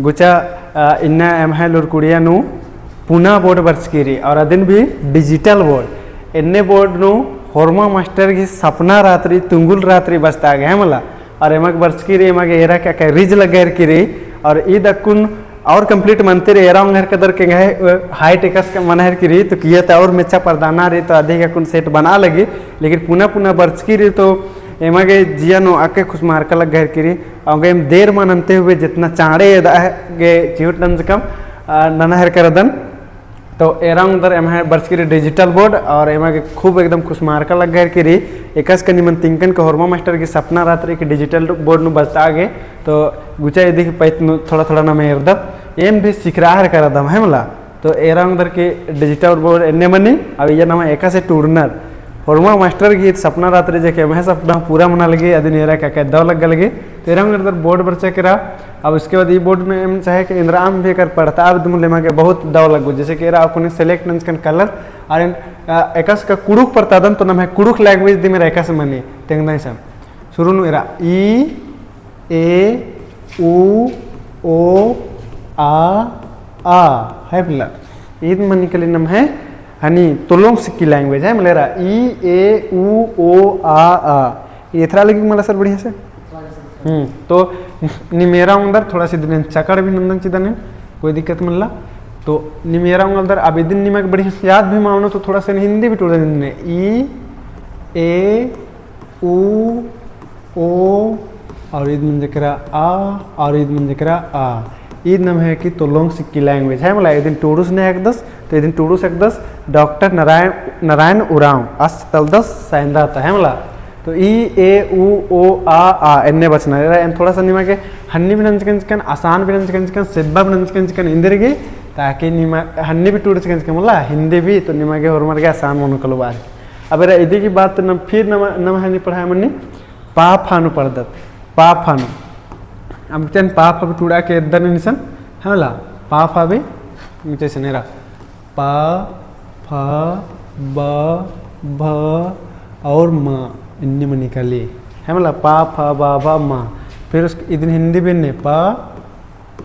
गुचा इन्ना एम है लुरकुड़िया नु पुना बोर्ड बर्चकीरी और अदिन भी डिजिटल बोर्ड इन्ने बोर्ड नु होरमा मास्टर की सपना रात्रि तुंगुल रात्रि बसता गया मला और एमक बर्चकीरी एमक एरा क्या क्या रिज लगेर किरी और ईद अकुन और कंप्लीट मनते रे एरा उंगर कदर के गए हाई टेकस का मनहर की रही तो किया था और मेचा परदाना रही तो अधिक अकुन सेट बना लगी लेकिन पुनः पुनः बर्च की रही तो एमा के जिया नो आके खुश मार का लग गए की रही और एम देर मनते हुए जितना चाड़े गे चिवट नम से कम ननहर कर दन तो एरा उधर एम है बर्च की डिजिटल बोर्ड और एमा के खूब एकदम खुश मार का लग गए की रही एकस का निमन तिंकन का होरमा मास्टर की सपना रात्रि की डिजिटल बोर्ड नु बचता आगे तो गुचा यदि पैत थोड़ा थोड़ा ना मेर दब एम भी सिखराहर कर दम है मला तो एरा उधर के डिजिटल बोर्ड एने मनी अब ये नाम एका से टूर्नर होरमा मास्टर की सपना रात्रि जे मैं सपना पूरा मना लगे अदी एरा क्या क्या दव लग लगे तो एरा उधर बोर्ड बच्चा करा अब उसके बाद ये बोर्ड में एम चाहे कि इंद्राम भी कर पड़ता अब तुम लेमा के बहुत दव लगो जैसे कि एरा आपको सेलेक्ट नंस कलर और एकस का कुड़ुक परतादन तो नम कुड़ुक लैंग्वेज दी मेरा एकस मनी तेंगदा सब शुरू नु एरा ई ए उ ओ आ है पिला ईद मनी के लिए नम है हनी तुलोंग सिक्की लैंग्वेज है मलेरा ई ए उ ओ आ ये थरा लगी मला सर बढ़िया से तो निमेरा अंदर थोड़ा सी दिन चकड़ भी नंदन चिदन कोई दिक्कत मिलला तो निमेरा अंदर अब दिन निमक बढ़िया से याद भी मानो तो थोड़ा सा हिंदी भी टूट दिन ई ए उ ओ और ईद मन जकरा आ और ईद मन जकरा आ ईद नम है कि तुलोंग सिक्की लैंग्वेज है मला दिन टूडूस ने एक दस तो दिन टूडूस एक दस डॉक्टर नारायण उराव अस तल दस साइंदा था है मला तो ई ए उ ओ आ एन्ने बचना एम थोड़ा सा निमा के हन्नी भी नंचकन आसान भी नंचकन सिब्बा भी नंचकन इंदिर गे ताकि निमा हन्नी भी टूट चिकन मला हिंदी भी तो निमा के और मर गया आसान मन कलो बार अब एरा इदी की बात तो फिर नम हनी पढ़ाए मनी पा फानु पढ़दत पा फानु अब चन पा फा टूड़ा के इधर निसन है मला पा फा भी नीचे से नेरा पा फा ब भ और म इन्नी में निकाली है मला पा फा बा भा मा फिर उस इधर हिंदी भी ने पा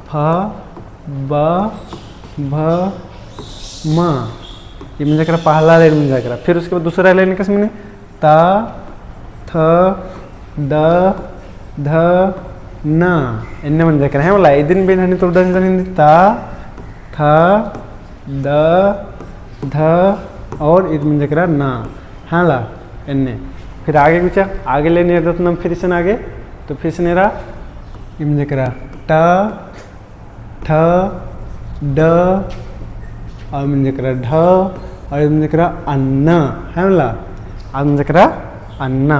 फा ब भ मा ये मुझे करा पहला लाइन मुझे करा फिर उसके बाद दूसरा लाइन किस में ता थ द ध न इन्ने मन जकरा है मला इदिन बिन हनी तो दन हिंदी ता थ द ध और इद मन जकरा ना हाला इन्ने फिर आगे कुछ आगे लेने तो नम फिर से आगे तो फिर से नेरा इम जकरा ट ठ ड और मन जकरा ढ और इम जकरा अन्न है मला आम जकरा अन्ना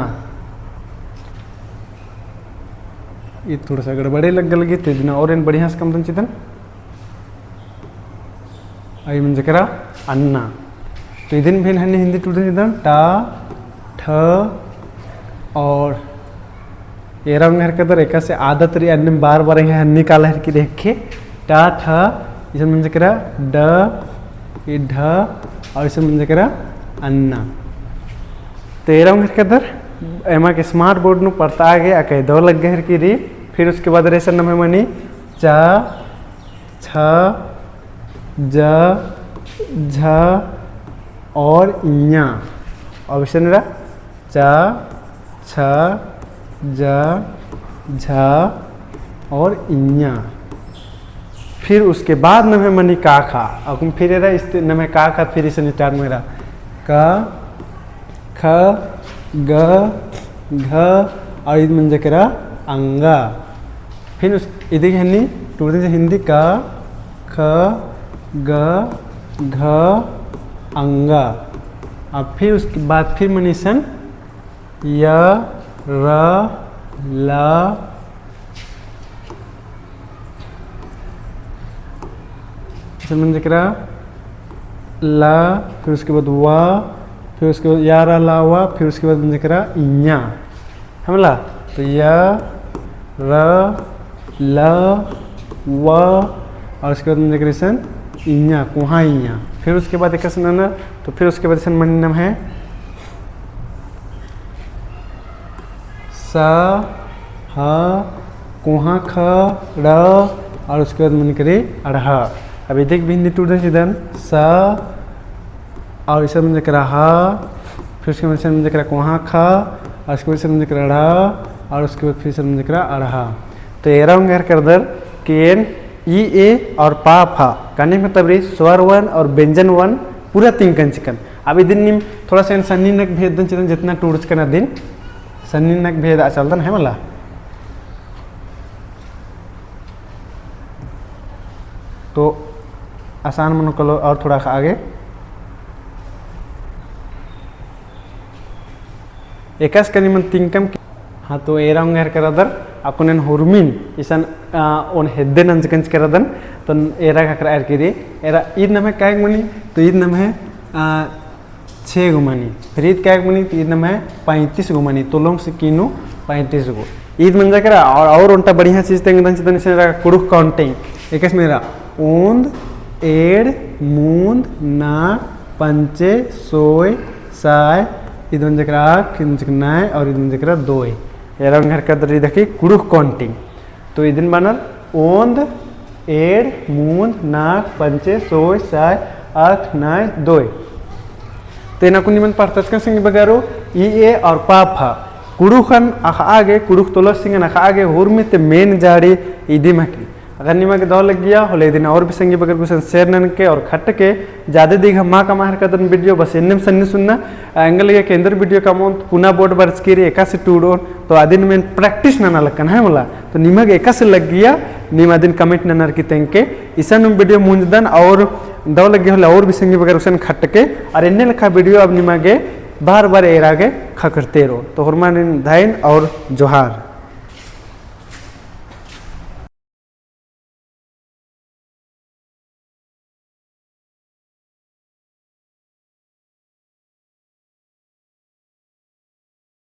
ये थोड़ा सा गड़बड़े लग गई तो दिन और इन बढ़िया से कम तन चितन आई मन जकरा अन्ना तो इधन भी हन्नी हिंदी टूटन चितन टा ठ और एरा उंगर कदर एका से आदत रे अन्य बार बार है हन्नी काला हर की देखे टा ठ इसे मन जकरा ड ये ढ और इसे मन जकरा अन्ना तो एरा उंगर कदर एमा के स्मार्ट बोर्ड नु पढ़ता आ गया कह दो लग गए की री फिर उसके बाद रेशन नंबर मनी च छ ज झ और इया और विषय मेरा च छ ज झ और इया फिर उसके बाद नमे मनी का खा अब फिर एरा इस नमे का खा फिर इसे स्टार्ट मेरा क ख ग घ और ईद मन जकरा अंगा फिर उस इधर हन्नी टूटने से हिंदी का ख ग घ अंगा अब फिर उसके बाद फिर मनीषन य र ल मन जकरा ला फिर उसके बाद वा फिर उसके बाद या रा ला वा फिर उसके बाद मन जकरा इया है मला तो य र ल व और उसके बाद मुझे क्रिशन इया कुहा इया फिर उसके बाद एक न तो फिर उसके बाद मन नाम है स ह कुहा ख र और उसके बाद मन करे अढ़ा। अब इधर भी हिंदी टूट इधर सा और इसे मन करा हा, फिर उसके बाद से मन करा वहाँ खा और उसके बाद से मन करा अढ़ा और उसके बाद फिर से मन करा अढ़ा। तो एरा उंगर कर दर केन ई ए और पा फा कहने मतलब रे स्वर वन और व्यंजन वन पूरा तिंकन चिकन। अब दिन निम थोड़ा सा सन्नी नक भेद दन चिकन जितना टूर्च करना दिन सन्नी नक भेद आ चलता है मला। तो आसान मनो कलो और थोड़ा आगे एकास कनी मन तिंकम। हाँ तो एरा उंगर कर दर अकुन हुरमिन इसन ओन हेद्दे नंजकंच कर दन तो एरा का एर की एरा ईद नम है काय मनी तो ईद नम है 6 गो मनी, फिर ईद काय मनी तो ईद नम है 35 गो मनी, तो लोग से किनो 35 गो ईद मन जा करा। और उनटा बढ़िया चीज तेरा कुड़ुक काउंटिंग एक मेरा ऊंद एड़ मूंद ना पंचे सोय साय इधन जकरा नाय और इधन जकरा दोय एरा घर का दरी देखी कुड़ुक काउंटिंग। तो इधन बनल ओंद एड़ मूंद नाक पंचे सोय साय आठ नाय दोय। तो इना को निमन पार्थच का संग बगारो ई ए और पाफा कुड़ुखन आगे कुड़ुक तोलस सिंगन आगे हुरमित मेन जाड़ी इदी मकी अगर निमक दौ लग गया होले दिन और भी संगी बगर कुछ शेयर नन के और खट के ज़्यादा दिखा माँ का माहर का दन वीडियो बस इन्ने सन्नी सुनना एंगल के केंद्र वीडियो का मौत पुनः बोर्ड बर्स की एका से टूडो तो आदिन में प्रैक्टिस ना लगन है बोला तो निमक एका से लग गया निमा दिन कमेंट ननर की तेंग के ईसा वीडियो मुंजदन और दौ लग गया होले और भी संगी बगर उसन खट के और इन्ने लिखा वीडियो अब निमा के बार बार एरागे खा करते रहो। तो हुरमान धाइन और जोहार।